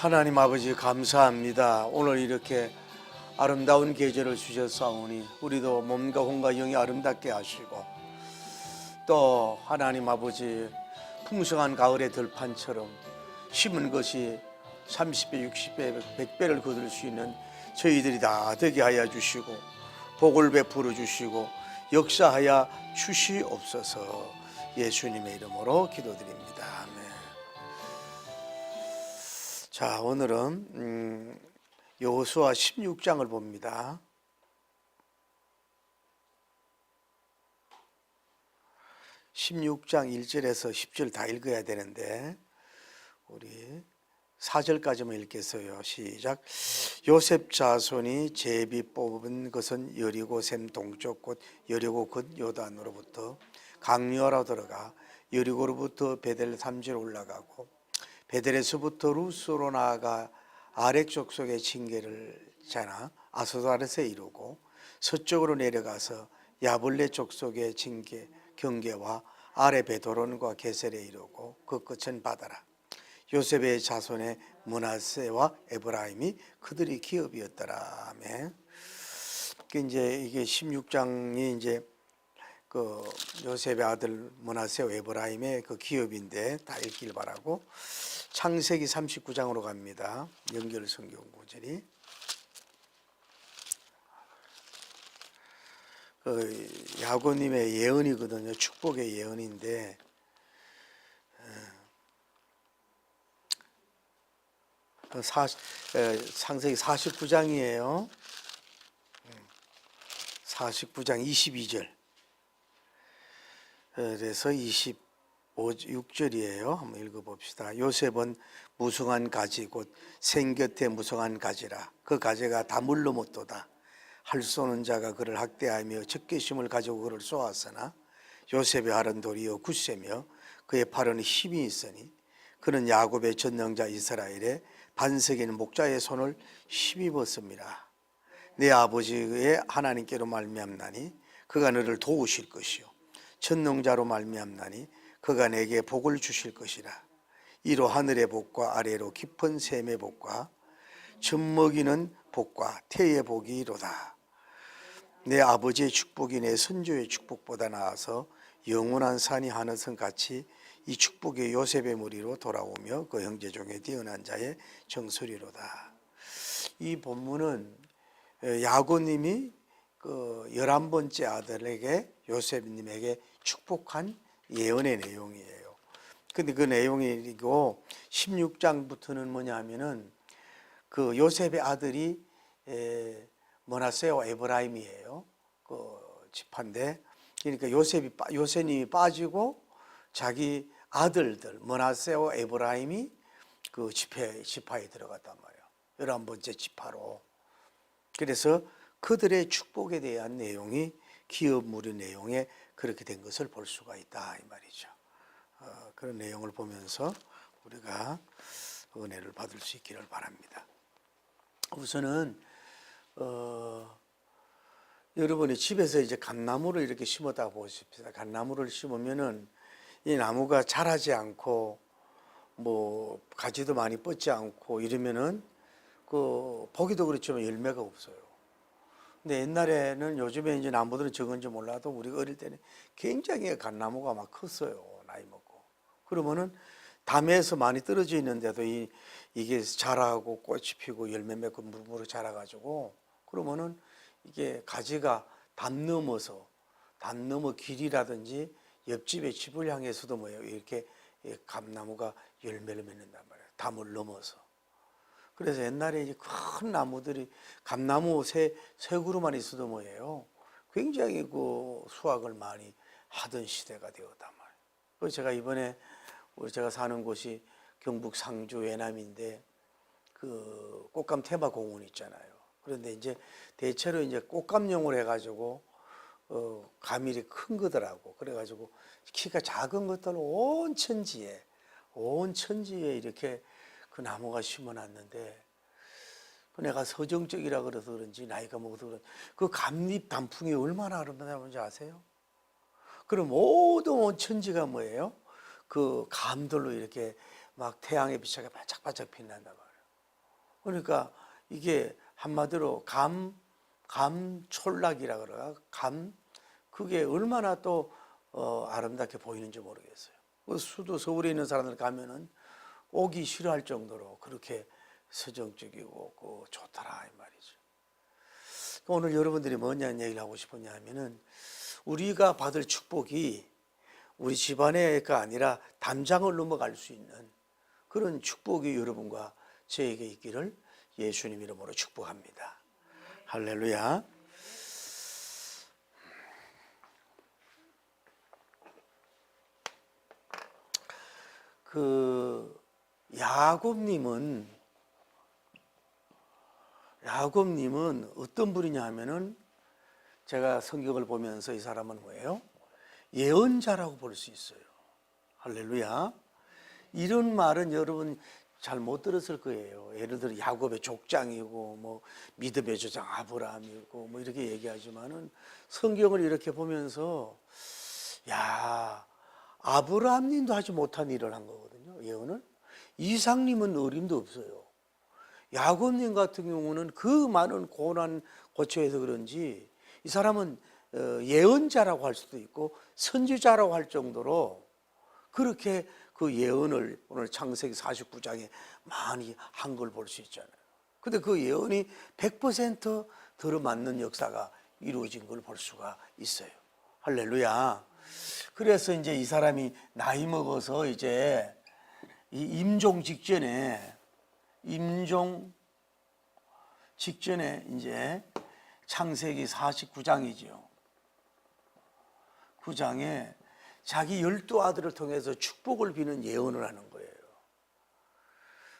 하나님 아버지 감사합니다. 오늘 이렇게 아름다운 계절을 주셨사오니 우리도 몸과 혼과 영이 아름답게 하시고 또 하나님 아버지 풍성한 가을의 들판처럼 심은 것이 30배, 60배, 100배를 거둘 수 있는 저희들이 다 되게 하여 주시고 복을 베풀어 주시고 역사하여 주시옵소서. 예수님의 이름으로 기도드립니다. 아멘. 자, 오늘은 여호수아 16장을 봅니다. 16장 1절에서 10절 다 읽어야 되는데 우리 4절까지만 읽겠어요. 시작. 요셉 자손이 제비 뽑은 것은 여리고 샘 동쪽 곧 여리고 곧 요단으로부터 강류하러 들어가 여리고로부터 베델 삼지로 올라가고 베델에서부터 루스로 나아가 아렉 족속의 징계를 지나 아스도아렛에 이르고 서쪽으로 내려가서 야블레 족속의 징계 경계와 아래 베도론과 게셀에 이르고 그 끝은 바다라. 요셉의 자손의 므낫세와 에브라임이 그들이 기업이었더라. 아멘. 이제 이게 16장이 이제 그 요셉의 아들 므낫세와 에브라임의 그 기업인데 다 읽길 바라고 창세기 39장으로 갑니다. 연결 성경 구절이 그 야고님의 예언이거든요. 축복의 예언인데 창세기 49장이에요. 49장 22절 그래서 26절이에요. 한번 읽어봅시다. 요셉은 무성한 가지 곧 생곁에 무성한 가지라. 그 가지가 다 물로 못도다. 할 쏘는 자가 그를 학대하며 적개심을 가지고 그를 쏘았으나 요셉의 팔은 도리어 굳세며 그의 팔은 힘이 있으니 그는 야곱의 전능자 이스라엘의 반석인 목자의 손을 힘입었습니다. 내 아버지의 하나님께로 말미암나니 그가 너를 도우실 것이요 전능자로 말미암나니 그가 내게 복을 주실 것이라. 이로 하늘의 복과 아래로 깊은 샘의 복과 젖먹이는 복과 태의 복이 이로다. 내 아버지의 축복이 내 선조의 축복보다 나아서 영원한 산이 하늘성 같이 이 축복이 요셉의 무리로 돌아오며 그 형제 중에 뛰어난 자의 정수리로다. 이 본문은 야고님이 그 11번째 아들에게 요셉님에게 축복한 예언의 내용이에요. 근데 그 내용이고 16장부터는 뭐냐면은 그 요셉의 아들이 므낫세와 에브라임이에요. 그 지파인데 그러니까 요셉님이 빠지고 자기 아들들 므낫세와 에브라임이 그 지파에 들어갔단 말이에요. 11번째 지파로. 그래서 그들의 축복에 대한 내용이 기업무리 내용에 그렇게 된 것을 볼 수가 있다 이 말이죠. 그런 내용을 보면서 우리가 은혜를 받을 수 있기를 바랍니다. 우선은 여러분이 집에서 이제 감나무를 이렇게 심었다고 보십시다. 감나무를 심으면은 이 나무가 자라지 않고 뭐 가지도 많이 뻗지 않고 이러면은 그 보기도 그렇지만 열매가 없어요. 근데 옛날에는 요즘에 이제 나무들은 적은지 몰라도 우리가 어릴 때는 굉장히 감나무가 막 컸어요. 나이 먹고. 그러면은 담에서 많이 떨어져 있는데도 이게 자라고 꽃이 피고 열매 맺고 무르무르 자라가지고 그러면은 이게 가지가 담 넘어 길이라든지 옆집의 집을 향해서도 뭐예요. 이렇게 감나무가 열매를 맺는단 말이에요. 담을 넘어서. 그래서 옛날에 이제 큰 나무들이 감나무 세 그루만 있어도 뭐예요. 굉장히 그 수확을 많이 하던 시대가 되었단 말이에요. 그래서 제가 이번에 제가 사는 곳이 경북 상주 외남인데 그 꽃감 테마 공원 있잖아요. 그런데 이제 대체로 이제 꽃감용을 해가지고 가밀이 큰 거더라고. 그래가지고 키가 작은 것들 온 천지에 이렇게 그 나무가 심어놨는데 내가 서정적이라 그래서 그런지 나이가 먹어서 그런지 그 감잎 단풍이 얼마나 아름다운지 아세요? 그럼 모든 온 천지가 뭐예요? 그 감들로 이렇게 막 태양의 빛이 반짝반짝 빛난단 말이에요. 그러니까 이게 한마디로 감촐락이라 그래요. 그게 얼마나 또 아름답게 보이는지 모르겠어요. 그 수도 서울에 있는 사람들 가면은 오기 싫어할 정도로 그렇게 서정적이고 좋더라 이 말이죠. 오늘 여러분들이 뭐냐 얘기를 하고 싶었냐 하면은 우리가 받을 축복이 우리 집안에가 아니라 담장을 넘어갈 수 있는 그런 축복이 여러분과 저에게 있기를 예수님 이름으로 축복합니다. 할렐루야. 야곱님은 어떤 분이냐 하면은 제가 성경을 보면서 이 사람은 뭐예요? 예언자라고 볼 수 있어요. 할렐루야. 이런 말은 여러분 잘 못 들었을 거예요. 예를 들어 야곱의 족장이고 뭐 믿음의 조상 아브라함이고 뭐 이렇게 얘기하지만은 성경을 이렇게 보면서 야, 아브라함님도 하지 못한 일을 한 거거든요. 예언을. 이삭님은 어림도 없어요. 야곱님 같은 경우는 그 많은 고난 고초에서 그런지 이 사람은 예언자라고 할 수도 있고 선지자라고 할 정도로 그렇게 그 예언을 오늘 창세기 49장에 많이 한 걸 볼 수 있잖아요. 근데 그 예언이 100% 들어맞는 역사가 이루어진 걸 볼 수가 있어요. 할렐루야. 그래서 이제 이 사람이 나이 먹어서 이제 이 임종 직전에 이제 창세기 49장이죠. 9장에 자기 12아들을 통해서 축복을 비는 예언을 하는 거예요.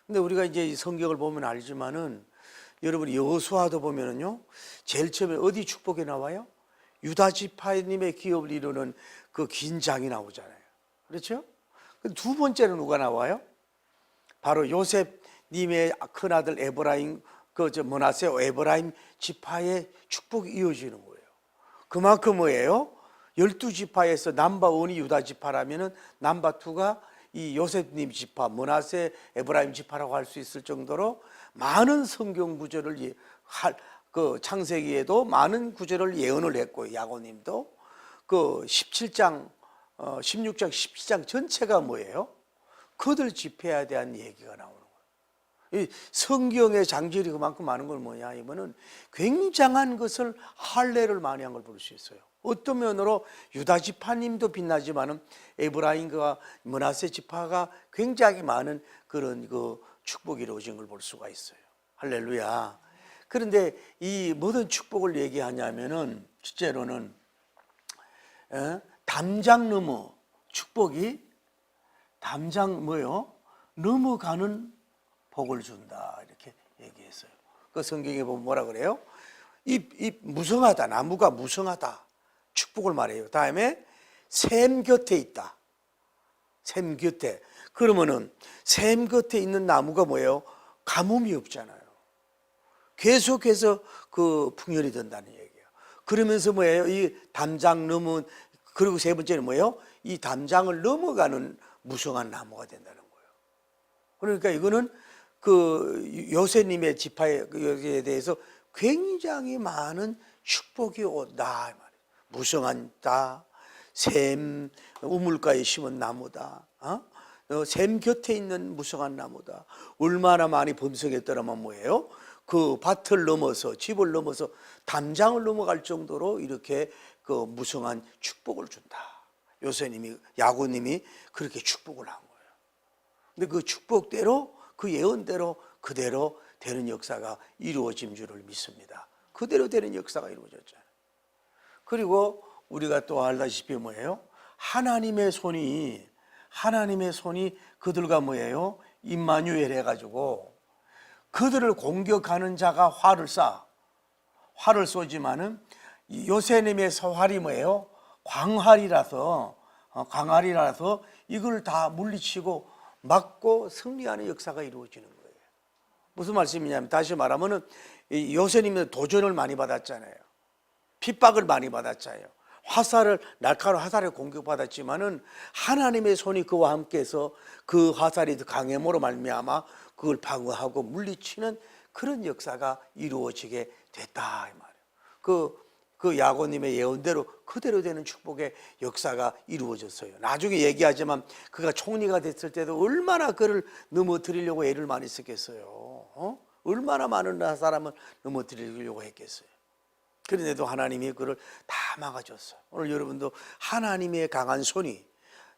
근데 우리가 이제 이 성경을 보면 알지만은 여러분 여호수아도 보면은요, 제일 처음에 어디 축복이 나와요? 유다 지파님의 기업을 이루는 그 긴 장이 나오잖아요. 그렇죠? 두 번째는 누가 나와요? 바로 요셉님의 큰아들 에브라임, 머나세 에브라임 지파의 축복이 이어지는 거예요. 그만큼 뭐예요? 12지파에서 넘버1이 유다 지파라면은 넘버2가 이 요셉님 지파, 머나세 에브라임 지파라고 할 수 있을 정도로 많은 성경 구절을 그 창세기에도 많은 구절을 예언을 했고, 야곱님도 그 16장 17장 전체가 뭐예요? 그들 집회에 대한 얘기가 나오는 거예요. 이 성경의 장절이 그만큼 많은 걸 뭐냐 하면은 굉장한 것을 할례를 많이 한 걸 볼 수 있어요. 어떤 면으로 유다 지파님도 빛나지만은 에브라임과 므낫세 지파가 굉장히 많은 그런 그 축복이 이루어진 걸 볼 수가 있어요. 할렐루야. 그런데 이 모든 축복을 얘기하냐면은 실제로는 담장 넘어 축복이 담장 뭐요? 넘어가는 복을 준다 이렇게 얘기했어요. 그 성경에 보면 뭐라 그래요? 이 무성하다, 나무가 무성하다 축복을 말해요. 다음에 샘 곁에 있다. 샘 곁에. 그러면은 샘 곁에 있는 나무가 뭐예요? 가뭄이 없잖아요. 계속해서 그 풍년이 된다는 얘기예요. 그러면서 뭐예요? 이 담장 넘은, 그리고 세 번째는 뭐예요? 이 담장을 넘어가는 무성한 나무가 된다는 거예요. 그러니까 이거는 그 요셉님의 지파에 대해서 굉장히 많은 축복이 온다. 무성한 다, 샘 우물가에 심은 나무다. 샘 곁에 있는 무성한 나무다. 얼마나 많이 범성했더라면 뭐예요? 그 밭을 넘어서, 집을 넘어서 담장을 넘어갈 정도로 이렇게 그 무성한 축복을 준다. 요셉님이, 야곱님이 그렇게 축복을 한 거예요. 근데 그 축복대로, 그 예언대로 그대로 되는 역사가 이루어진 줄을 믿습니다. 그대로 되는 역사가 이루어졌잖아요. 그리고 우리가 또 알다시피 뭐예요? 하나님의 손이 그들과 뭐예요? 임마누엘 해가지고 그들을 공격하는 자가 활을 쏘지만은 요셉님의 활이 뭐예요? 광활이라서 이걸 다 물리치고 막고 승리하는 역사가 이루어지는 거예요. 무슨 말씀이냐면, 다시 말하면은 요셉님은 도전을 많이 받았잖아요. 핍박을 많이 받았잖아요. 날카로운 화살에 공격받았지만은 하나님의 손이 그와 함께해서 그 화살이 강해모로 말미암아 그걸 방어하고 물리치는 그런 역사가 이루어지게 됐다 이 말이에요. 그 야고님의 예언대로 그대로 되는 축복의 역사가 이루어졌어요. 나중에 얘기하지만 그가 총리가 됐을 때도 얼마나 그를 넘어뜨리려고 애를 많이 썼겠어요. 얼마나 많은 사람을 넘어뜨리려고 했겠어요. 그런데도 하나님이 그를 다 막아줬어요. 오늘 여러분도 하나님의 강한 손이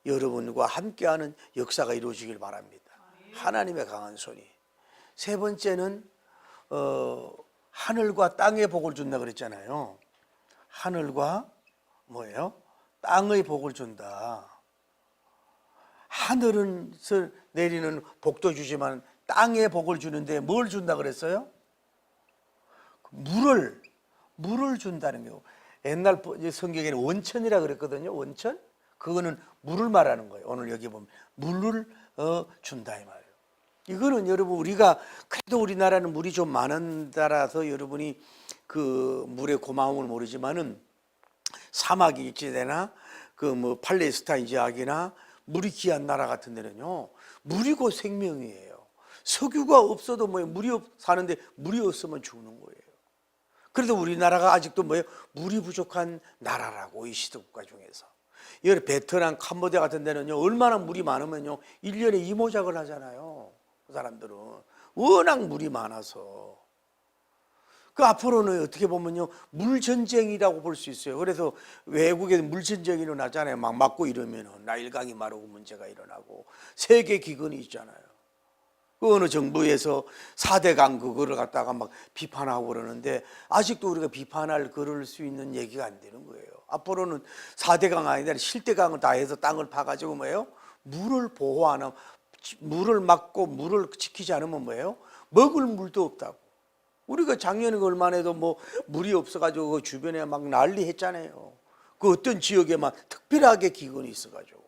여러분과 함께하는 역사가 이루어지길 바랍니다. 하나님의 강한 손이. 세 번째는 하늘과 땅의 복을 준다 그랬잖아요. 하늘과 뭐예요? 땅의 복을 준다. 하늘은 내리는 복도 주지만 땅의 복을 주는데 뭘 준다 그랬어요? 물을 준다는 거. 옛날 성경에는 원천이라 그랬거든요. 원천? 그거는 물을 말하는 거예요. 오늘 여기 보면 물을 준다 이 말이에요. 이거는 여러분 우리가 그래도 우리나라는 물이 좀 많은 나라서 여러분이 그 물의 고마움을 모르지만은 사막 일지대나 그 뭐 팔레스타인 지역이나 물이 귀한 나라 같은 데는요 물이 곧 생명이에요. 석유가 없어도 물이 사는데 물이 없으면 죽는 거예요. 그래도 우리나라가 아직도 물이 부족한 나라라고 이 시도국가 중에서. 이 베트남, 캄보디아 같은 데는요 얼마나 물이 많으면요 1년에 이모작을 하잖아요. 그 사람들은 워낙 물이 많아서. 그 앞으로는 어떻게 보면요 물전쟁이라고 볼 수 있어요. 그래서 외국에 물전쟁이 일어나잖아요. 막 맞고 이러면은 나일강이 마르고 문제가 일어나고 세계 기근이 있잖아요. 그 어느 정부에서 4대강 그거를 갖다가 막 비판하고 그러는데 아직도 우리가 비판할 그럴 수 있는 얘기가 안 되는 거예요. 앞으로는 4대강 아니라 실대강을 다 해서 땅을 파가지고 물을 보호하는, 물을 막고 물을 지키지 않으면 먹을 물도 없다고. 우리가 작년에 얼마 해도 물이 없어가지고 그 주변에 막 난리 했잖아요. 그 어떤 지역에 막 특별하게 기근이 있어가지고.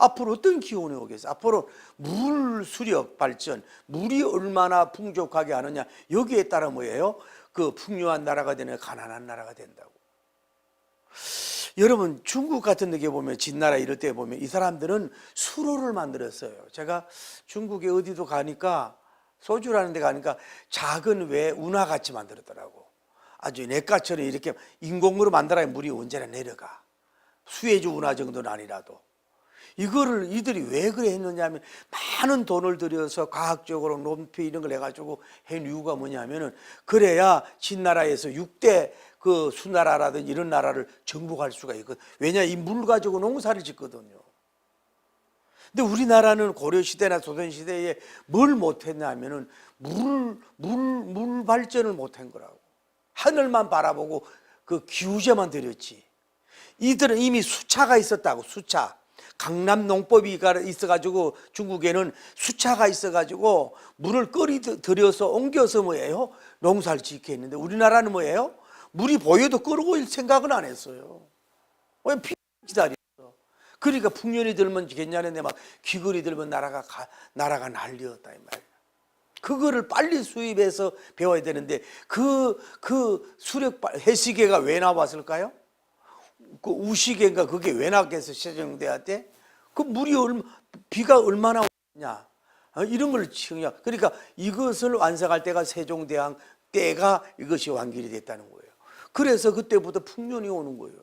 앞으로 어떤 기온이 오겠어요? 앞으로 물 수력 발전, 물이 얼마나 풍족하게 하느냐, 여기에 따라 그 풍요한 나라가 되냐, 가난한 나라가 된다고. 여러분 중국 같은 데 보면 진나라 이럴 때 보면 이 사람들은 수로를 만들었어요. 제가 중국에 어디도 가니까 소주라는 데 가니까 작은 운하같이 만들었더라고. 아주 냇가처럼 이렇게 인공으로 만들어야 물이 언제나 내려가. 수에즈 운하 정도는 아니라도. 이거를 이들이 왜 그래 했느냐 하면 많은 돈을 들여서 과학적으로 높이 이런 걸 해가지고 한 이유가 뭐냐면은 그래야 진나라에서 6대 그 수나라라든지 이런 나라를 정복할 수가 있거든. 왜냐 이 물 가지고 농사를 짓거든요. 근데 우리나라는 고려시대나 조선시대에 뭘 못했냐 하면은 물 발전을 못한 거라고. 하늘만 바라보고 그 기우제만 들였지. 이들은 이미 수차가 있었다고. 수차. 강남 농법이 있어가지고 중국에는 수차가 있어가지고 물을 들여서 옮겨서 농사를 짓게 했는데 우리나라는 물이 보여도 끌어올 생각은 안 했어요. 왜 기다렸어. 그러니까 풍년이 들면 괜찮은데 막 기근이 들면 나라가 난리였다 이 말이야. 그거를 빨리 수입해서 배워야 되는데 그 수력 해시계가 왜 나왔을까요? 그 우시개인가 그게 왜 나왔겠어? 세종대왕 때? 그 비가 얼마나 오냐 이런 걸 측량. 그러니까 이것을 완성할 때가 세종대왕 때가 이것이 완결이 됐다는 거예요. 그래서 그때부터 풍년이 오는 거예요.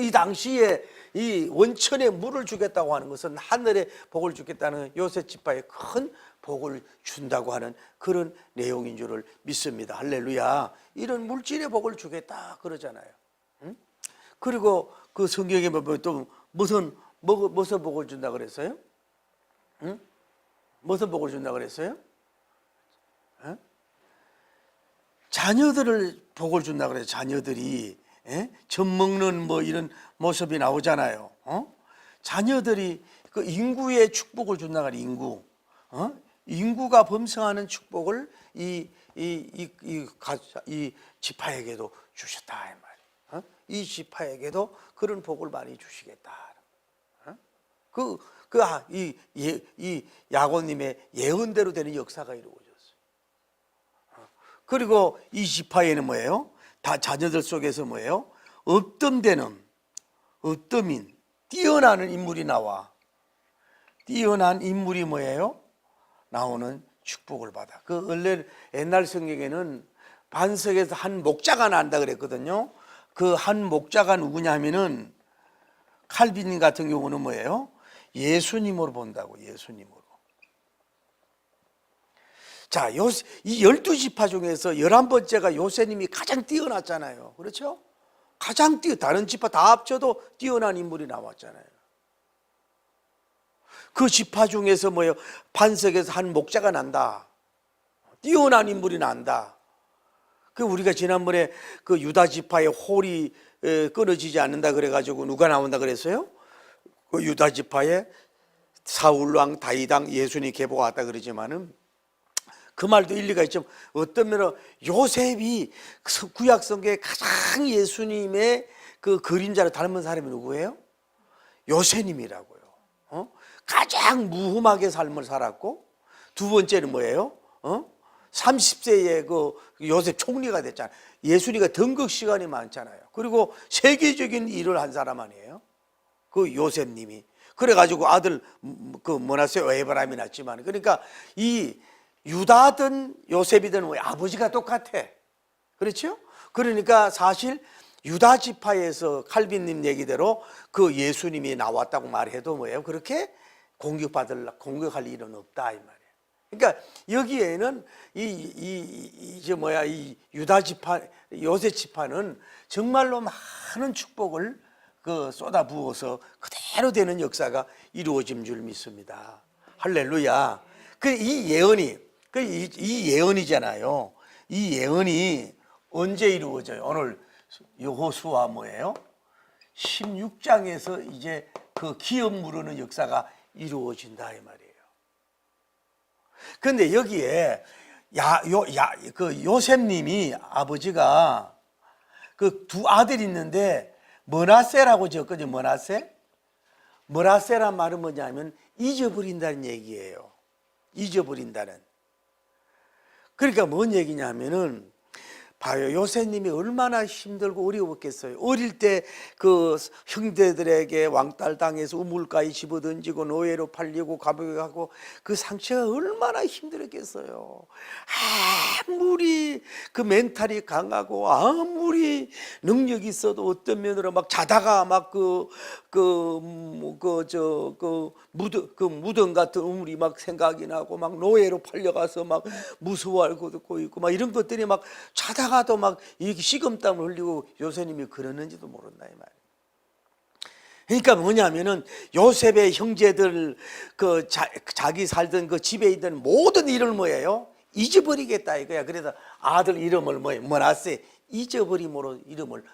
이 당시에 이 원천에 물을 주겠다고 하는 것은 하늘에 복을 주겠다는 요셉 지파에 큰 복을 준다고 하는 그런 내용인 줄을 믿습니다. 할렐루야. 이런 물질의 복을 주겠다 그러잖아요. 그리고 그 성경에 보면 또 무슨 복을 준다 그랬어요? 무슨 복을 준다 그랬어요? 자녀들을 복을 준다 그래요. 자녀들이 젖 먹는 이런 모습이 나오잖아요. 자녀들이 그 인구의 축복을 준다 그래. 인구가 범성하는 축복을 이 지파에게도 주셨다 이 말이에요. 이 지파에게도 그런 복을 많이 주시겠다. 이 야고님의 예언대로 되는 역사가 이루어졌어요. 그리고 이 지파에는 다 자녀들 속에서 업덤되는 업덤인 뛰어나는 인물이 나와. 뛰어난 인물이 나오는 축복을 받아. 그 원래 옛날 성경에는 반석에서 한 목자가 난다 그랬거든요. 그 한 목자가 누구냐 하면은 칼빈 같은 경우는 뭐예요? 예수님으로 본다고. 예수님으로. 자, 이 12지파 중에서 11번째가 요셉님이 가장 뛰어났잖아요. 그렇죠? 가장 다른 지파 다 합쳐도 뛰어난 인물이 나왔잖아요. 그 지파 중에서 뭐예요? 반석에서 한 목자가 난다. 뛰어난 인물이 난다. 그 우리가 지난번에 그 유다 지파의 홀이 끊어지지 않는다 그래가지고 누가 나온다 그랬어요? 그 유다 지파의 사울 왕, 다윗 왕, 예수님 계보가 왔다 그러지만은 그 말도 일리가 있죠. 어떤 면으로 요셉이 구약 성경에 가장 예수님의 그 그림자를 닮은 사람이 누구예요? 요셉님이라고요. 가장 무흠하게 삶을 살았고, 두 번째는 뭐예요? 30세에 그 요셉 총리가 됐잖아요. 예수님과 등극 시간이 많잖아요. 그리고 세계적인 일을 한 사람 아니에요? 그 요셉님이. 그래가지고 아들 그 머나세 에브라임이 났지만, 그러니까 이 유다든 요셉이든 뭐 아버지가 똑같아. 그렇죠? 그러니까 사실 유다 지파에서 칼빈님 얘기대로 그 예수님이 나왔다고 말해도 뭐예요? 그렇게 공격할 일은 없다 이 말이에요. 그러니까 여기에는 이 유다 지파, 요셉 지파는 정말로 많은 축복을 그 쏟아 부어서 그대로 되는 역사가 이루어진 줄 믿습니다. 할렐루야. 이 예언이잖아요. 이 예언이 언제 이루어져요? 오늘 여호수아 뭐예요? 16장에서 이제 그 기업 무르는 역사가 이루어진다 이 말이에요. 그런데 여기에 그 요셉님이 아버지가 그 두 아들이 있는데 머나세라고 지었거든요. 머나세란 말은 뭐냐면 잊어버린다는 얘기예요. 잊어버린다는. 그러니까 뭔 얘기냐면은 봐요. 요셉님이 얼마나 힘들고 어려웠겠어요. 어릴 때 그 형제들에게 왕따를 당해서 우물가에 집어던지고 노예로 팔리고 감옥에 가고 그 상처가 얼마나 힘들었겠어요. 아무리 그 멘탈이 강하고 아무리 능력이 있어도 어떤 면으로 막 자다가 막 무덤 같은 우물이 막 생각이 나고 막 노예로 팔려가서 막 무서워하고 듣고 있고 막 이런 것들이 막 자다가도 막 이렇게 식은땀을 흘리고 요셉님이 그러는지도 모른다 이 말이에요. 그러니까 뭐냐면은 요셉의 형제들 그 자기 살던 그 집에 있는 모든 일을 뭐예요? 잊어버리겠다 이거야. 그래서 아들 이름을 머나세 잊어버림으로 이름을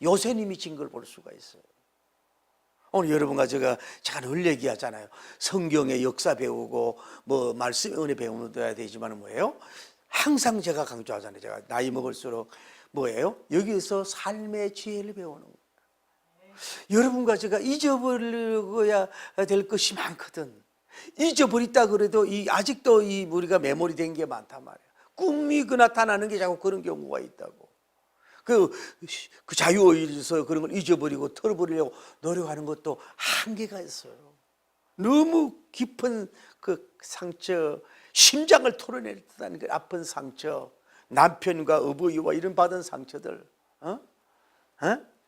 요셉님이 진 걸 볼 수가 있어요. 오늘 여러분과 제가 늘 얘기하잖아요. 성경의 역사 배우고 뭐 말씀 은혜 배우면 되지만 뭐예요? 항상 제가 강조하잖아요. 제가 나이 먹을수록 뭐예요? 여기서 삶의 지혜를 배우는 거예요. 여러분과 제가 잊어버려야 될 것이 많거든. 잊어버렸다 그래도 아직도 우리가 메모리 된 게 많단 말이에요. 꿈이 나타나는 게 자꾸 그런 경우가 있다고. 그 자유의지에서 그런 걸 잊어버리고 털어버리려고 노력하는 것도 한계가 있어요. 너무 깊은 그 상처, 심장을 토해낼 듯한 그 아픈 상처, 남편과 어버이와 이런 받은 상처들,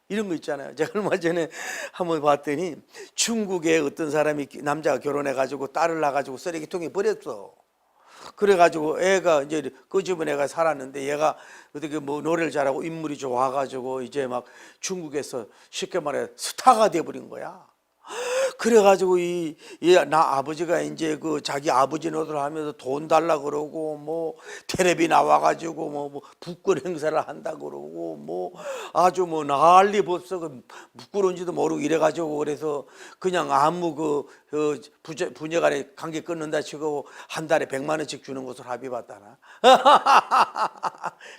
이런 거 있잖아요. 제가 얼마 전에 한번 봤더니 중국에 어떤 사람이 남자가 결혼해가지고 딸을 낳아가지고 쓰레기통에 버렸어. 그래가지고 애가 이제 그 집은 애가 살았는데 얘가 어떻게 뭐 노래를 잘하고 인물이 좋아가지고 이제 막 중국에서 쉽게 말해 스타가 돼버린 거야. 그래가지고 나 아버지가 이제 그 자기 아버지 노릇을 하면서 돈 달라 그러고 뭐 텔레비 나와가지고 뭐 부끄러운 행사를 한다 그러고 뭐 아주 뭐 난리 벌써 부끄러운지도 모르고 이래가지고 그래서 그냥 아무 부녀간에 관계 끊는다 치고 한 달에 100만 원씩 주는 것으로 합의봤다나.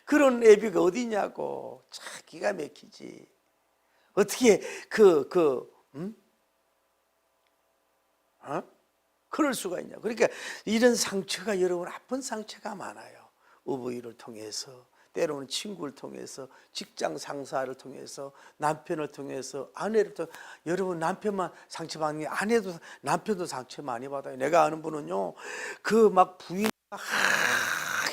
그런 애비가 어디냐고. 참 기가 막히지. 어떻게 그럴 수가 있냐. 그러니까 이런 상처가 여러분 아픈 상처가 많아요. 어버이를 통해서, 때로는 친구를 통해서, 직장 상사를 통해서, 남편을 통해서, 아내를 통해서. 여러분 남편만 상처받는 게 아내도 남편도 상처 많이 받아요. 내가 아는 분은요, 그 막 부인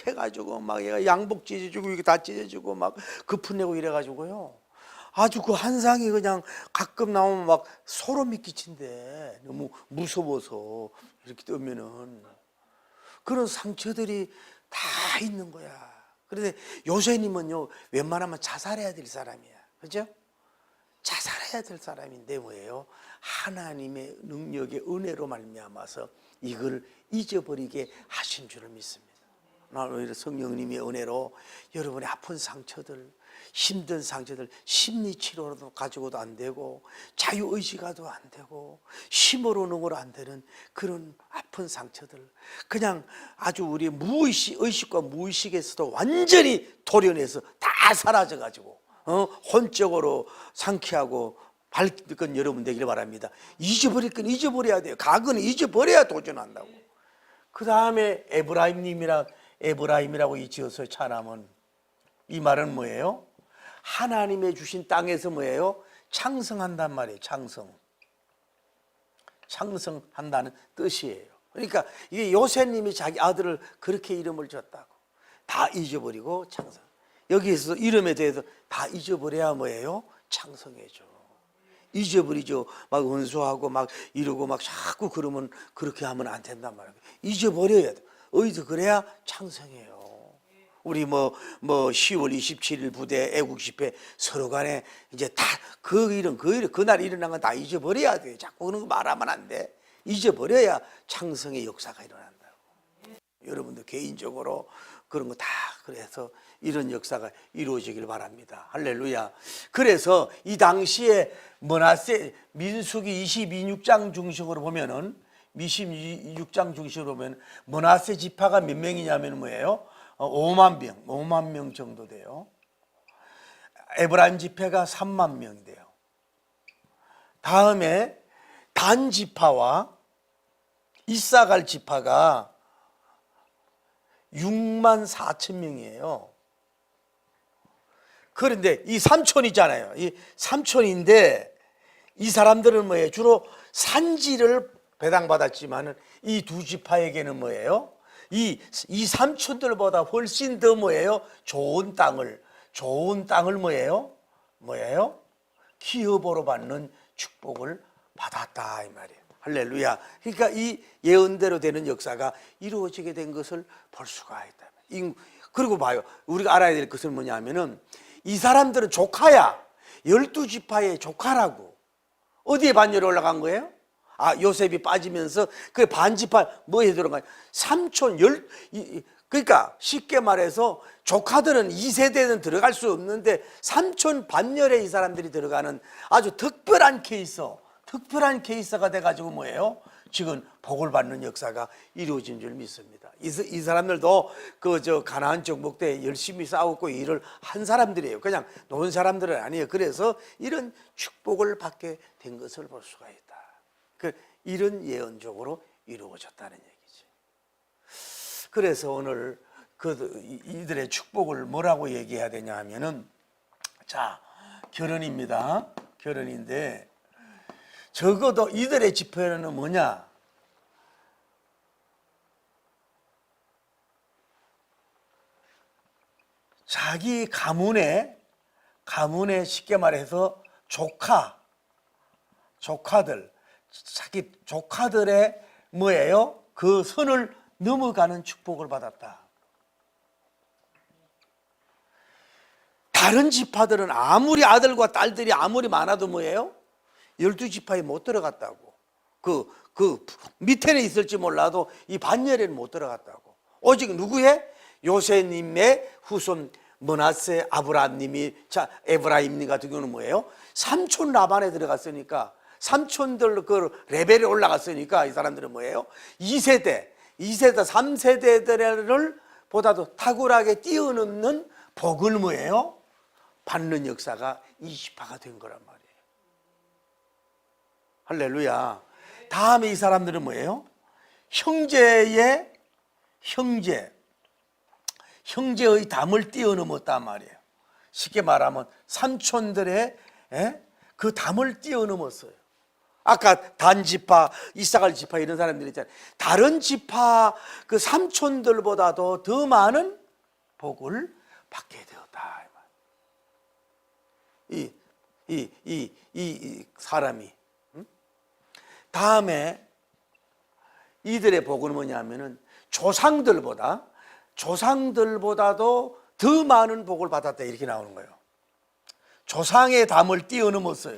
해가지고 막 얘가 양복 찢어지고 이게 다 찢어지고 막 거푸내고 이래가지고요. 아주 그 한상이 그냥 가끔 나오면 막 소름이 끼친대. 너무 무서워서 이렇게 뜨면은 그런 상처들이 다 있는 거야. 그런데 요새님은요 웬만하면 자살해야 될 사람이야. 그죠? 자살해야 될 사람인데 뭐예요? 하나님의 능력의 은혜로 말미암아서 이걸 잊어버리게 하신 줄을 믿습니다. 나는 오히려 성령님의 은혜로 여러분의 아픈 상처들, 힘든 상처들 심리치료로도 가지고도 안 되고 자유의지가도 안 되고 힘으로는 안 되는 그런 아픈 상처들 그냥 아주 우리 의식과 무의식에서도 완전히 도려내서 다 사라져가지고 혼적으로 상쾌하고 밝은 여러분 되기를 바랍니다. 잊어버릴 건 잊어버려야 돼요. 과거는 잊어버려야 도전한다고. 그 다음에 에브라임이라고 이 지어서 차남은 이 말은 뭐예요? 하나님의 주신 땅에서 뭐예요? 창성한단 말이에요. 창성한다는 뜻이에요. 그러니까 이게 요셉님이 자기 아들을 그렇게 이름을 줬다고. 다 잊어버리고 창성. 여기에서 이름에 대해서 다 잊어버려야 뭐예요? 창성해져. 잊어버리죠. 막 원수하고 막 이러고 막 자꾸 그러면 그렇게 하면 안 된단 말이에요. 잊어버려야 돼. 어디서 그래야 창성해요. 우리 뭐 10월 27일 부대 애국 집회 서로 간에 이제 다 그날 일어난 건 다 잊어버려야 돼. 자꾸 그런 거 말하면 안 돼. 잊어버려야 창성의 역사가 일어난다고. 여러분도 개인적으로 그런 거 다 그래서 이런 역사가 이루어지길 바랍니다. 할렐루야. 그래서 이 당시에 민수기 26장 중심으로 보면은 26장 중심으로 보면 므낫세 지파가 몇 명이냐면 뭐예요? 5만 명 정도 돼요. 에브라임 지파가 3만 명 돼요. 다음에 단 지파와 이사갈 지파가 6만 4천 명이에요. 그런데 이 삼촌이잖아요. 이 삼촌인데 이 사람들은 뭐예요? 주로 산지를 배당받았지만은 이 두 지파에게는 뭐예요? 이 삼촌들보다 훨씬 더 뭐예요? 좋은 땅을 뭐예요? 기업으로 받는 축복을 받았다 이 말이에요. 할렐루야. 그러니까 이 예언대로 되는 역사가 이루어지게 된 것을 볼 수가 있다. 그리고 봐요. 우리가 알아야 될 것은 뭐냐면은 이 사람들은 조카야. 12지파의 조카라고. 어디에 반열에 올라간 거예요? 요셉이 빠지면서 그 반지파 뭐에 들어가요? 삼촌 그러니까 쉽게 말해서 조카들은 2세대는 들어갈 수 없는데 삼촌 반열에 이 사람들이 들어가는 아주 특별한 케이스가 돼가지고 뭐예요? 지금 복을 받는 역사가 이루어진 줄 믿습니다. 이 사람들도 가나안 정복 때 열심히 싸웠고 일을 한 사람들이에요. 그냥 놓은 사람들은 아니에요. 그래서 이런 축복을 받게 된 것을 볼 수가 있다. 이런 예언적으로 이루어졌다는 얘기죠. 그래서 오늘 이들의 축복을 뭐라고 얘기해야 되냐 하면은 결혼입니다. 결혼인데 적어도 이들의 지표는 뭐냐? 자기 가문에 쉽게 말해서 자기 조카들의 뭐예요? 그 선을 넘어가는 축복을 받았다. 다른 지파들은 아무리 아들과 딸들이 아무리 많아도 뭐예요? 12지파에 못 들어갔다고. 그 밑에는 있을지 몰라도 이 반열에는 못 들어갔다고. 오직 누구의? 요셉님의 후손 므낫세 아브라함님이 에브라임 같은 경우는 뭐예요? 삼촌 라반에 들어갔으니까 삼촌들 그 레벨이 올라갔으니까 이 사람들은 뭐예요? 2세대, 3세대들을 보다도 탁월하게 뛰어넘는 복을 뭐예요? 받는 역사가 이 지파가 된 거란 말이에요. 할렐루야. 다음에 이 사람들은 뭐예요? 형제의 담을 뛰어넘었단 말이에요. 쉽게 말하면 삼촌들의 그 담을 뛰어넘었어요. 아까 단 지파, 이사갈 지파 이런 사람들 있잖아요. 다른 지파 그 삼촌들보다도 더 많은 복을 받게 되었다. 이 사람이. 다음에 이들의 복은 뭐냐면은 조상들보다도 더 많은 복을 받았다 이렇게 나오는 거예요. 조상의 담을 뛰어넘었어요.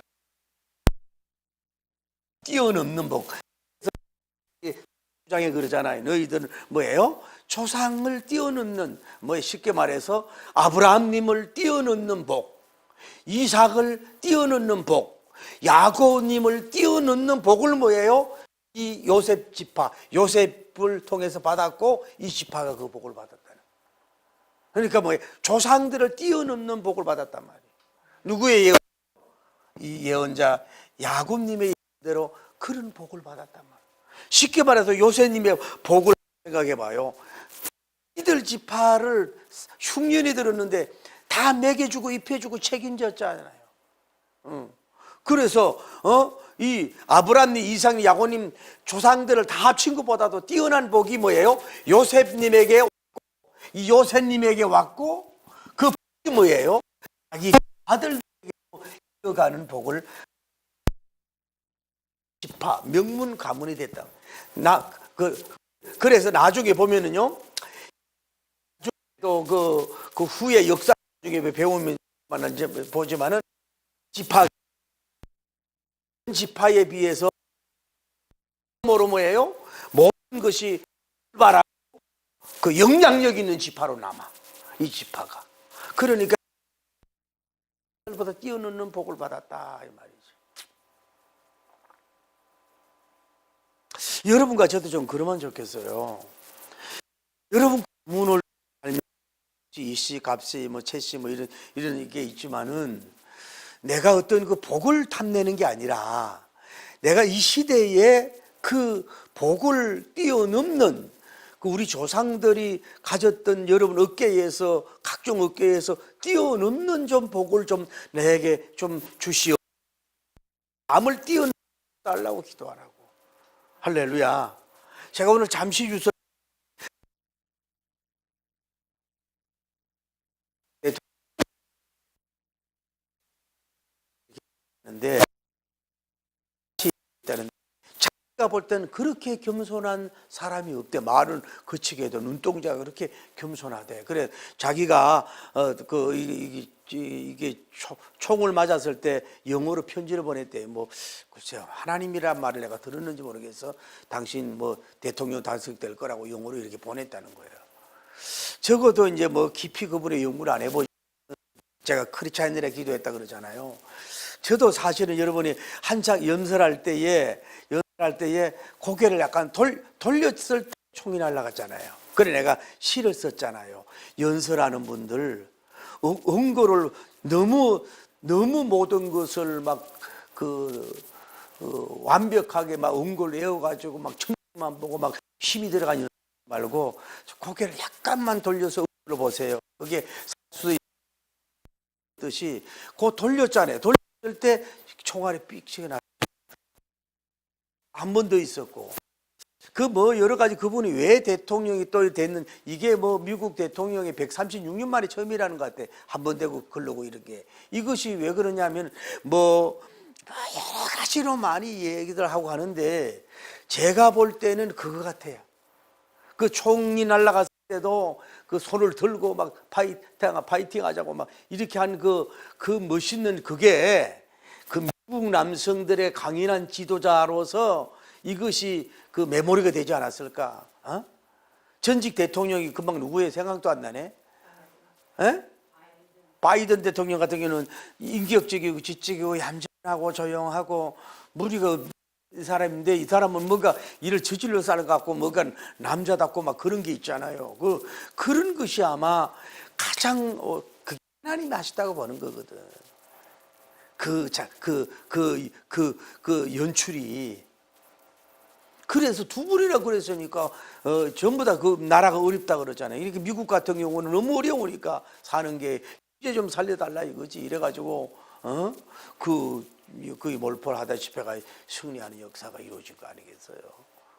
뛰어넘는 복. 주장에 그러잖아요. 너희들은 뭐예요? 조상을 뛰어넘는, 뭐 쉽게 말해서 아브라함님을 뛰어넘는 복, 이삭을 뛰어넘는 복, 야곱님을 뛰어넘는 복을 뭐예요? 이 요셉 지파, 요셉을 통해서 받았고 이 지파가 그 복을 받았다는. 그러니까 뭐예요? 조상들을 뛰어넘는 복을 받았단 말이에요. 누구의 예언? 이 예언자 야곱님의 예언대로 그런 복을 받았단 말이에요. 쉽게 말해서 요셉님의 복을 생각해 봐요. 이들 지파를 흉년이 들었는데 다 먹여주고 입혀주고 책임졌잖아요. 그래서 이 아브라함님, 이삭님, 야곱님 조상들을 다 합친 것보다도 뛰어난 복이 뭐예요? 요셉님에게 왔고, 이 요셉님에게 왔고 그 복이 뭐예요? 자기 아들에게 이어가는 복을 지파, 명문 가문이 됐다. 그래서 나중에 보면은요, 또 그 후에 역사 중에 배우면 보지만은 지파에 비해서 뭐예요? 모든 것이 출발하고 그 영향력 있는 지파로 남아. 이 지파가. 그러니까 보다 뛰어넘는 복을 받았다 이 말이죠. 여러분과 저도 좀 그러면 좋겠어요. 여러분 문을 알면 이씨, 값씨, 뭐 채씨, 뭐 이런 게 있지만은 내가 어떤 그 복을 탐내는 게 아니라 내가 이 시대에 그 복을 뛰어넘는 그 우리 조상들이 가졌던 여러분 어깨에서 각종 어깨에서 뛰어넘는 좀 복을 좀 내게 좀 주시오. 남을 뛰어달라고 기도하라고. 할렐루야. 제가 오늘 잠시 주서 근데 자기가 볼 때는 그렇게 겸손한 사람이 없대. 말은 거치게 해도 눈동자가 그렇게 겸손하대. 그래 자기가 이게 총을 맞았을 때 영어로 편지를 보냈대. 뭐 글쎄요 하나님이란 말을 내가 들었는지 모르겠어. 당신 뭐 대통령 당선될 거라고 영어로 이렇게 보냈다는 거예요. 적어도 이제 뭐 깊이 그분의 연구를 안 해보지. 제가 크리스찬들에 기도했다 그러잖아요. 저도 사실은 여러분이 한창 연설할 때에 고개를 약간 돌렸을 때 총이 날아갔잖아요. 그래 내가 시를 썼잖아요. 연설하는 분들 언거를 너무 모든 것을 막 완벽하게 막 언거를 외워가지고 막 천만 보고 막 힘이 들어간 연설 말고 고개를 약간만 돌려서 언거를 보세요. 그게 살 수 있듯이 그 돌렸잖아요. 돌렸을 때 총알이 삑 튀어나. 한 번 더 있었고 그 뭐 여러 가지 그분이 왜 대통령이 또 됐는 이게 뭐 미국 대통령이 136년 만에 처음이라는 것 같아. 한 번 되고 걸르고 이렇게 이것이 왜 그러냐면 뭐 여러 가지로 많이 얘기들 하고 하는데 제가 볼 때는 그거 같아요. 그 총이 날아갔을 때도 그 손을 들고 막 파이팅 하자고 막 이렇게 한 그 멋있는 그게 그 미국 남성들의 강인한 지도자로서 이것이 그 메모리가 되지 않았을까? 전직 대통령이 금방 누구의 생각도 안 나네? 바이든 대통령 같은 경우는 인격적이고 지적이고 얌전하고 조용하고 무리가 없는 사람인데 이 사람은 뭔가 일을 저질러 싸는 것 같고 뭔가 남자답고 막 그런 게 있잖아요. 그런 것이 아마 가장 하나님이 하시다고 보는 거거든. 그 연출이. 그래서 두 분이라 그랬으니까 전부 다 그 나라가 어렵다 그러잖아요. 이렇게 미국 같은 경우는 너무 어려우니까 사는 게 이제 좀 살려달라 이거지. 이래가지고 거의 몰표를 하다시피 승리하는 역사가 이루어진 거 아니겠어요?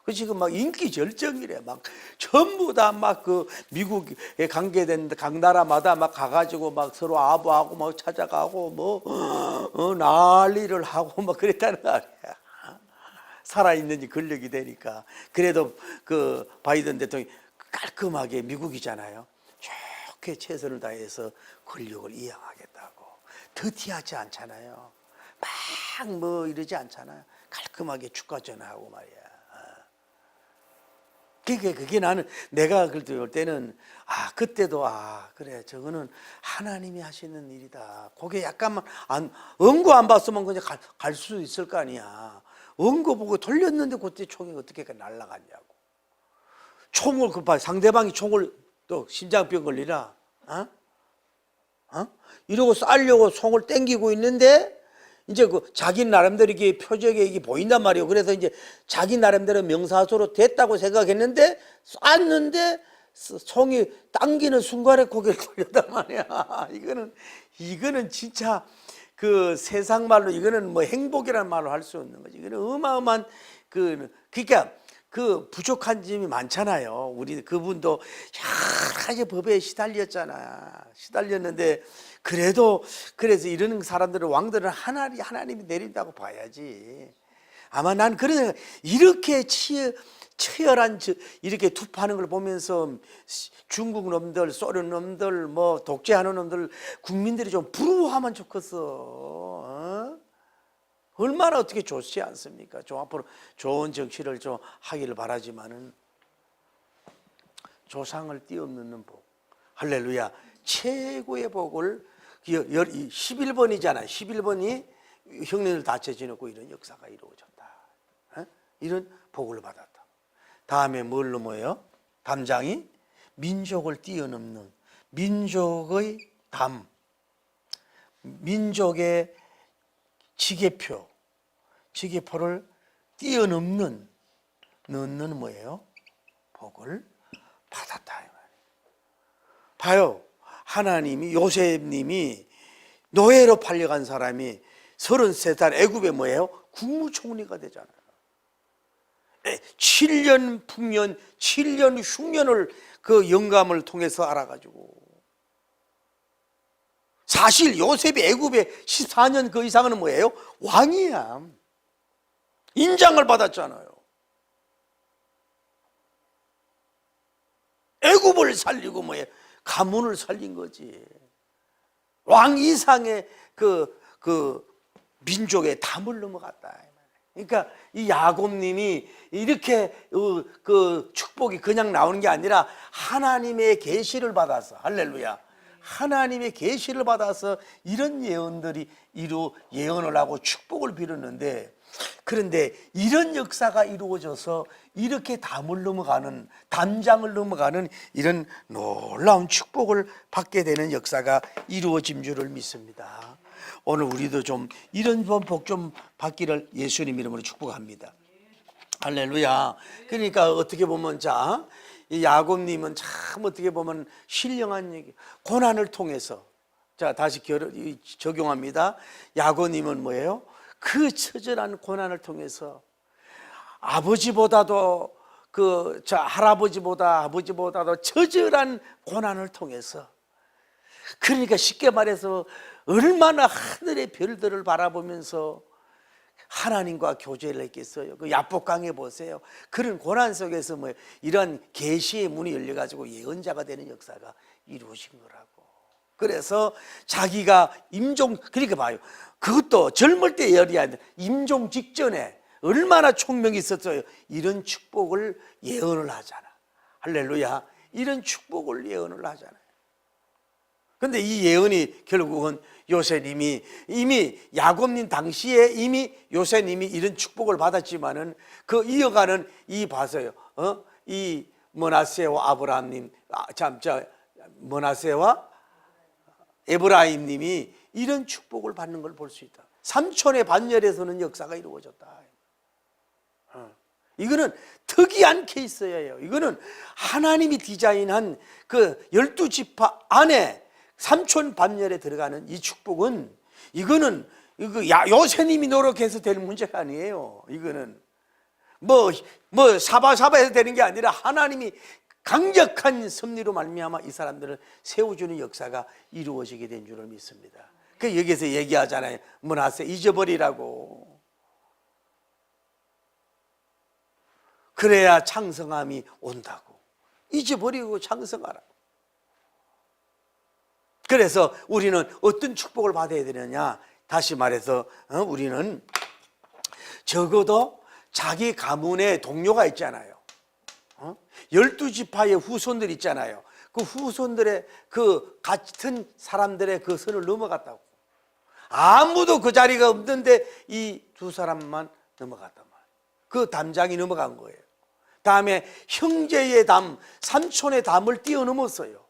그 지금 막 인기 절정이래. 막 전부 다 막 그 미국에 관계된 각 나라마다 막 가가지고 막 서로 아부하고 막 찾아가고 뭐 난리를 하고 막 그랬다는 거 아니야. 살아있는지 권력이 되니까. 그래도 그 바이든 대통령이 깔끔하게 미국이잖아요. 좋게 최선을 다해서 권력을 이양하겠다고. 더티하지 않잖아요. 막 뭐 이러지 않잖아요. 깔끔하게 축하 전하고 말이야. 그게 나는 내가 그럴 때는 그때도 그래 저거는 하나님이 하시는 일이다. 그게 약간만 언거 안 봤으면 그냥 갈 수 있을 거 아니야. 언거 보고 돌렸는데 그때 총이 어떻게 날아갔냐고. 총을 상대방이 총을 또 심장병 걸리라. 이러고 싸려고 총을 땡기고 있는데 이제 그 자기 나름대로 이게 표적에 이게 보인단 말이에요. 그래서 이제 자기 나름대로 명사수로 됐다고 생각했는데 쐈는데 총이 당기는 순간에 고개를 돌렸단 말이야. 이거는 진짜 그 세상 말로 이거는 뭐 행복이라는 말로 할 수 없는 거지. 이거는 어마어마한 그러니까 그 부족한 점이 많잖아요. 우리 그분도 여러 가지 법에 시달렸는데 그래서 이러는 사람들은 왕들은 하나님이 내린다고 봐야지. 아마 난 그런 이렇게 치열한 이렇게 투파하는 걸 보면서 중국 놈들, 소련 놈들, 뭐 독재하는 놈들 국민들이 좀 부러워하면 좋겠어. 얼마나 어떻게 좋지 않습니까? 좀 앞으로 좋은 정치를 좀 하기를 바라지만은 조상을 띄엄넣는 복, 할렐루야. 최고의 복을 11번이잖아. 11번이 형님을 다 제쳐놓고 이런 역사가 이루어졌다. 이런 복을 받았다. 다음에 뭘 넘어요? 담장이 민족을 뛰어넘는 민족의 담, 민족의 지게표를 뛰어넘는 넣는 뭐예요? 복을 받았다. 봐요. 하나님이 요셉님이 노예로 팔려간 사람이 33살 애굽에 뭐예요? 국무총리가 되잖아요. 7년 풍년, 7년 흉년을 그 영감을 통해서 알아가지고 사실 요셉이 애굽에 14년 그 이상은 뭐예요? 왕이야. 인장을 받았잖아요. 애굽을 살리고 뭐예요? 가문을 살린 거지. 왕 이상의 그 민족의 담을 넘어갔다. 그러니까 이 야곱님이 이렇게 그 축복이 그냥 나오는 게 아니라 하나님의 계시를 받아서, 할렐루야, 하나님의 계시를 받아서 이런 예언들이 예언을 하고 축복을 빌었는데, 그런데 이런 역사가 이루어져서 이렇게 담을 넘어가는, 담장을 넘어가는 이런 놀라운 축복을 받게 되는 역사가 이루어진 줄을 믿습니다. 오늘 우리도 좀 이런 복 좀 받기를 예수님 이름으로 축복합니다. 할렐루야. 그러니까 어떻게 보면 이 야곱님은 참 어떻게 보면 신령한 얘기, 고난을 통해서, 다시 적용합니다. 야곱님은 뭐예요? 그 처절한 고난을 통해서 아버지보다도 아버지보다도 처절한 고난을 통해서, 그러니까 쉽게 말해서 얼마나 하늘의 별들을 바라보면서 하나님과 교제를 했겠어요. 그 야복강에 보세요. 그런 고난 속에서 이런 계시의 문이 열려가지고 예언자가 되는 역사가 이루어진 거라고. 그래서 자기가 그러니까 봐요. 그것도 젊을 때 예언이 아니라 임종 직전에 얼마나 총명이 있었어요. 이런 축복을 예언을 하잖아. 할렐루야. 이런 축복을 예언을 하잖아요. 그런데 이 예언이 결국은 요셉님이 이미 야곱님 당시에 이미 요셉님이 이런 축복을 받았지만은 그 이어가는 이 봐서요. 이 므낫세와 아브라함님, 므낫세와 에브라임님이 이런 축복을 받는 걸 볼 수 있다. 삼촌의 반열에서는 역사가 이루어졌다. 이거는 특이한 케이스예요. 이거는 하나님이 디자인한 그 12지파 안에 삼촌 반열에 들어가는 이 축복은, 이거는 요새님이 노력해서 될 문제가 아니에요. 이거는 사바사바해서 되는 게 아니라 하나님이 강력한 섭리로 말미암아 이 사람들을 세워주는 역사가 이루어지게 된 줄을 믿습니다. 그 여기서 얘기하잖아요. 므낫세 잊어버리라고. 그래야 창성함이 온다고. 잊어버리고 창성하라고. 그래서 우리는 어떤 축복을 받아야 되느냐? 다시 말해서 우리는 적어도 자기 가문에 동료가 있잖아요. 12지파의 후손들 있잖아요. 그 후손들의 그 같은 사람들의 그 선을 넘어갔다고. 아무도 그 자리가 없는데 이 두 사람만 넘어갔단 말이에요. 그 담장이 넘어간 거예요. 다음에 형제의 담, 삼촌의 담을 뛰어넘었어요.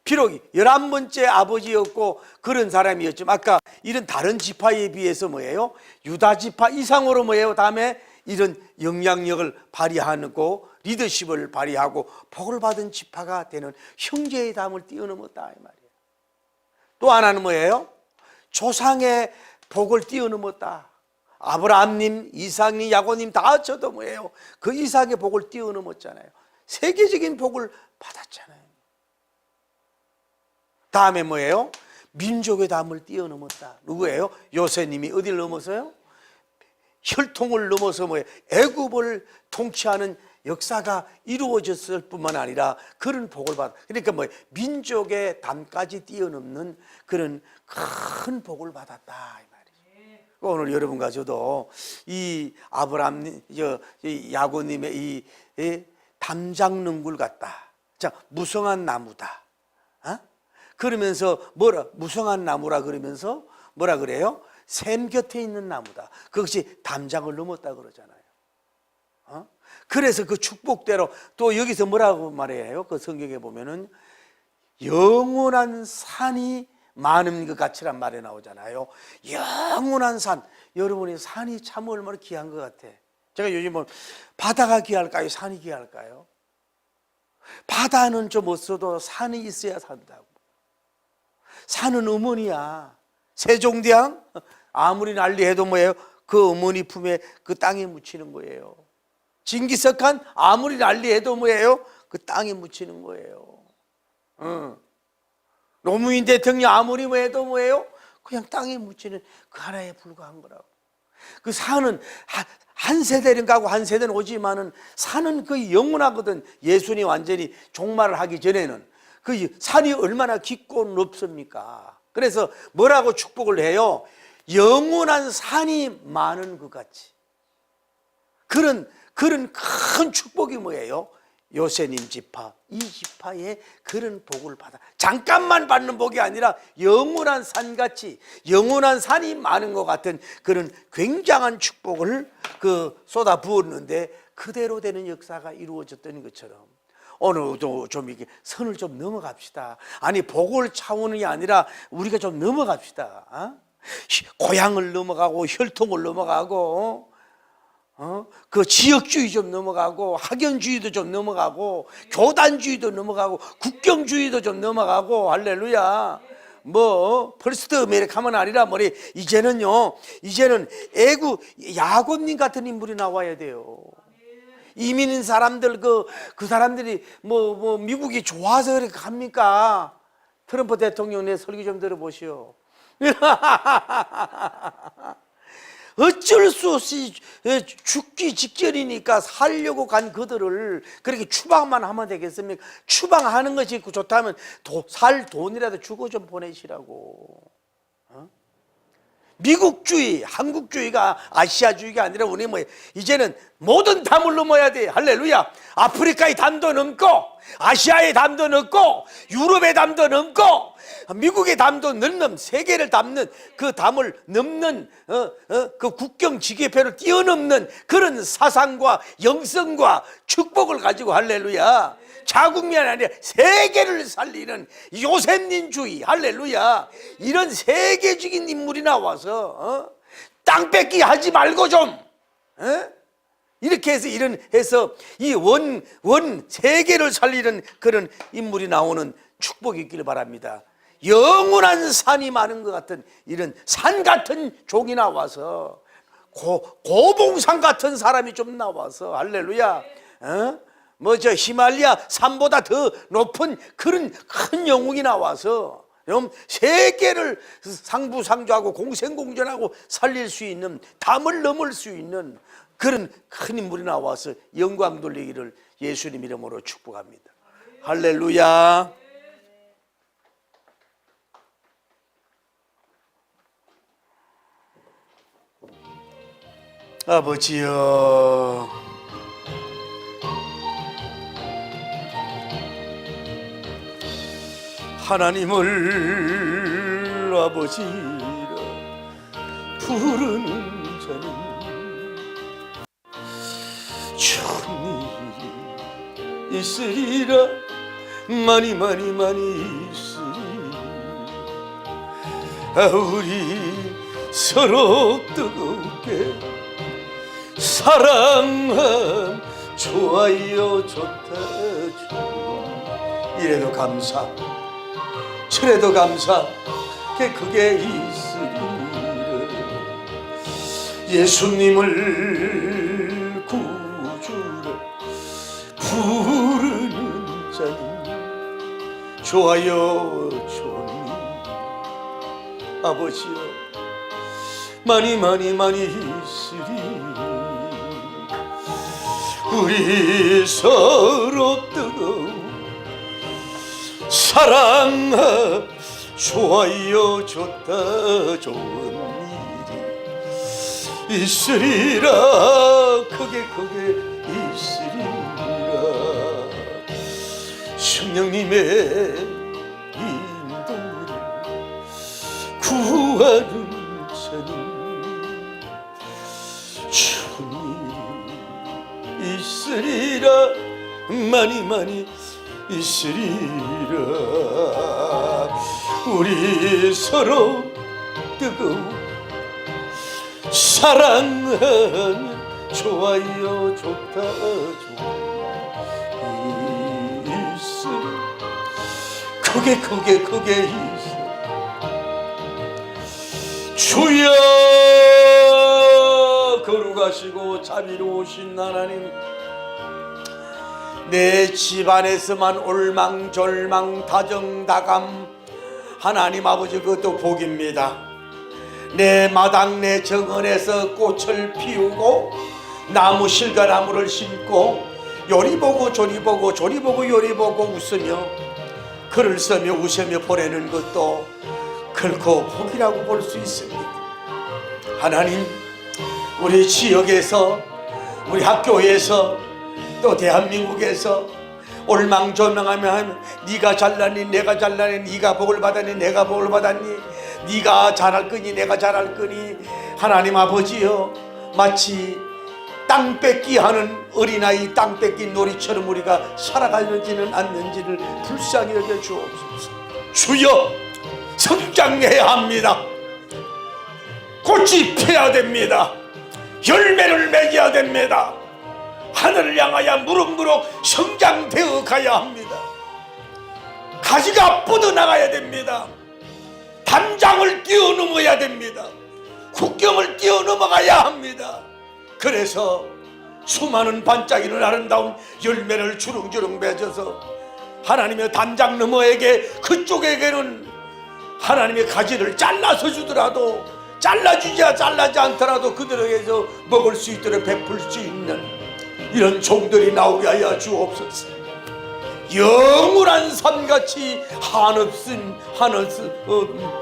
비록 11번째 아버지였고 그런 사람이었지만 아까 이런 다른 지파에 비해서 뭐예요? 유다 지파 이상으로 뭐예요? 다음에 이런 영향력을 발휘하고 리더십을 발휘하고 복을 받은 지파가 되는 형제의 담을 뛰어넘었다 이 말이에요. 또 하나는 뭐예요? 조상의 복을 뛰어넘었다. 아브라함님, 이삭님, 야곱님 다 합쳐도 뭐예요? 그 이삭의 복을 뛰어넘었잖아요. 세계적인 복을 받았잖아요. 다음에 뭐예요? 민족의 담을 뛰어넘었다. 누구예요? 요새님이 어디를 넘어서요? 혈통을 넘어서 뭐예요? 애굽을 통치하는 역사가 이루어졌을 뿐만 아니라 그런 복을 받아. 그러니까 뭐예요? 민족의 담까지 뛰어넘는 그런 큰 복을 받았다 이 말이죠. 오늘 여러분과 저도 이 아브라함, 야곱님의 이 담장능굴 같다. 자, 무성한 나무다. 그러면서 무성한 나무라 그러면서 뭐라 그래요? 샘 곁에 있는 나무다. 그것이 담장을 넘었다 그러잖아요. 그래서 그 축복대로 또 여기서 뭐라고 말해요? 그 성경에 보면은 영원한 산이 많은 것 같이란 말이 나오잖아요. 영원한 산. 여러분이 산이 참 얼마나 귀한 것 같아. 제가 요즘 바다가 귀할까요? 산이 귀할까요? 바다는 좀 없어도 산이 있어야 산다고. 산은 어머니야. 세종대왕 아무리 난리해도 뭐예요? 그 어머니 품에 그 땅에 묻히는 거예요. 징기스칸 아무리 난리해도 뭐예요? 그 땅에 묻히는 거예요. 노무현 대통령 아무리 뭐해도 뭐예요? 그냥 땅에 묻히는 그 하나에 불과한 거라고. 그 산은 한 세대는 가고 한 세대는 오지만은 산은 거의 영원하거든. 예수님이 완전히 종말을 하기 전에는 그 산이 얼마나 깊고 높습니까? 그래서 뭐라고 축복을 해요? 영원한 산이 많은 것 같이. 그런 큰 축복이 뭐예요? 요새님 지파, 이 지파의 그런 복을 받아. 잠깐만 받는 복이 아니라 영원한 산같이, 영원한 산이 많은 것 같은 그런 굉장한 축복을 쏟아 부었는데 그대로 되는 역사가 이루어졌던 것처럼 오늘도 좀 이게 선을 좀 넘어갑시다. 아니 복을 차원이 아니라 우리가 좀 넘어갑시다. 고향을 넘어가고 혈통을 넘어가고 그 지역주의 좀 넘어가고 학연주의도 좀 넘어가고 교단주의도 넘어가고 국경주의도 좀 넘어가고 할렐루야. 퍼스트 아메리카만 아니라 이제는 애국 야곱님 같은 인물이 나와야 돼요. 이민인 사람들 그 사람들이 미국이 좋아서 그렇게 갑니까? 트럼프 대통령 내 설교 좀 들어보시오. 어쩔 수 없이 죽기 직전이니까 살려고 간 그들을 그렇게 추방만 하면 되겠습니까? 추방하는 것이 좋다면 살 돈이라도 주고 좀 보내시라고. 미국주의, 한국주의가 아시아주의가 아니라 우리 이제는 모든 담을 넘어야 돼. 할렐루야. 아프리카의 담도 넘고 아시아의 담도 넘고 유럽의 담도 넘고 미국의 담도 넘는 세계를 담는 그 담을 넘는 그 국경 지계표를 뛰어넘는 그런 사상과 영성과 축복을 가지고 할렐루야. 자국민이 아니라 세계를 살리는 요셉님주의 할렐루야. 이런 세계적인 인물이 나와서 땅 뺏기 하지 말고 좀 이렇게 해서 이 원 세계를 살리는 그런 인물이 나오는 축복이 있기를 바랍니다. 영원한 산이 많은 것 같은 이런 산 같은 종이 나와서 고봉산 같은 사람이 좀 나와서 할렐루야. 뭐 저 히말리아 산보다 더 높은 그런 큰 영웅이 나와서 세계를 상부상조하고 공생공전하고 살릴 수 있는, 담을 넘을 수 있는 그런 큰 인물이 나와서 영광 돌리기를 예수님 이름으로 축복합니다. 할렐루야. 아버지여, 하나님을 아버지라 부르는 자는 좋은 일이 있으리라. 많이 있으리. 우리 서로 뜨겁게 사랑함 좋아요 좋다 좋아. 이래도 감사 저래도 감사 그게 있으리라. 예수님을 구주라 부르는 자는 좋아요 좋니. 아버지여 많이 있으리. 우리 서로 뜨거운 사랑하 좋아요 좋다 좋은 일이 있으리라. 그게 있으리라. 성령님의 인도를 구하는 자는 좋은 일이 있으리라. 많이 있으리라. 우리 서로 뜨거운 사랑하면 좋아요 좋다 좋아. 있으리. 그게 있어. 주여 거룩하시고 자비로우신 하나님, 내 집안에서만 올망졸망 다정다감 하나님 아버지 그것도 복입니다. 내 마당 내 정원에서 꽃을 피우고 나무 실과나무를 심고 요리보고 조리보고 조리보고 요리보고 웃으며 글을 쓰며 웃으며 보내는 것도 결코 복이라고 볼 수 있습니다. 하나님, 우리 지역에서 우리 학교에서 또 대한민국에서 올망졸망하면 네가 잘나니 내가 잘나니, 네가 복을 받았니 내가 복을 받았니, 네가 잘할 거니 내가 잘할 거니, 하나님 아버지여 마치 땅 뺏기 하는 어린아이 땅 뺏기 놀이처럼 우리가 살아가는지는 않는지를 불쌍히 여겨 주옵소서. 주여 성장해야 합니다. 꽃이 피어야 됩니다. 열매를 맺어야 됩니다. 하늘을 향하여 무럭무럭 성장되어 가야 합니다. 가지가 뻗어나가야 됩니다. 담장을 뛰어넘어야 됩니다. 국경을 뛰어넘어가야 합니다. 그래서 수많은 반짝이는 아름다운 열매를 주렁주렁 맺어서 하나님의 담장 너머에게 그쪽에게는 하나님의 가지를 잘라서 주더라도 잘라주지 않더라도 그들에게서 먹을 수 있도록 베풀 수 있는 이런 종들이 나오게 하여 주옵소서. 영원한 산같이 한없음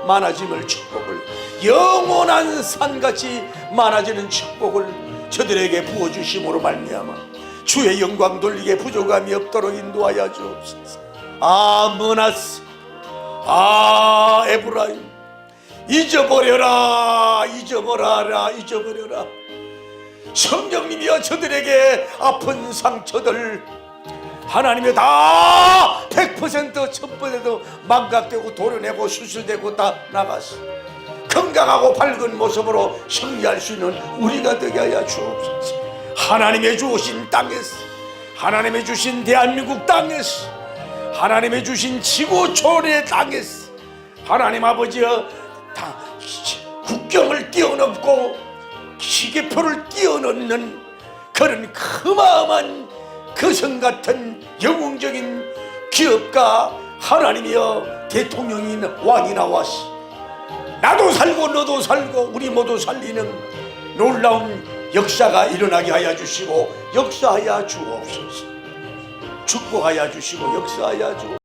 많아짐을 축복을, 영원한 산같이 많아지는 축복을 저들에게 부어주심으로 말미암아 주의 영광 돌리게 부족함이 없도록 인도하여 주옵소서. 머나스 에브라임 잊어버려라. 성령님이여 저들에게 아픈 상처들 하나님이 다 100% 1000% 망각되고 도려내고 수술되고 다 나갔어. 건강하고 밝은 모습으로 승리할 수 있는 우리가 되게 하여 주옵소서. 하나님의 주신 땅에서, 하나님의 주신 대한민국 땅에서, 하나님의 주신 지구 초월의 땅에서 하나님 아버지여, 다 국경을 뛰어넘고 시계표를 뛰어넘는 그런 어마어마한 거성 같은 영웅적인 기업가 하나님이여, 대통령인 왕이 나와시 나도 살고 너도 살고 우리 모두 살리는 놀라운 역사가 일어나게 하여 주시고 역사하여 주옵소서. 축복하여 주시고 역사하여 주옵소서.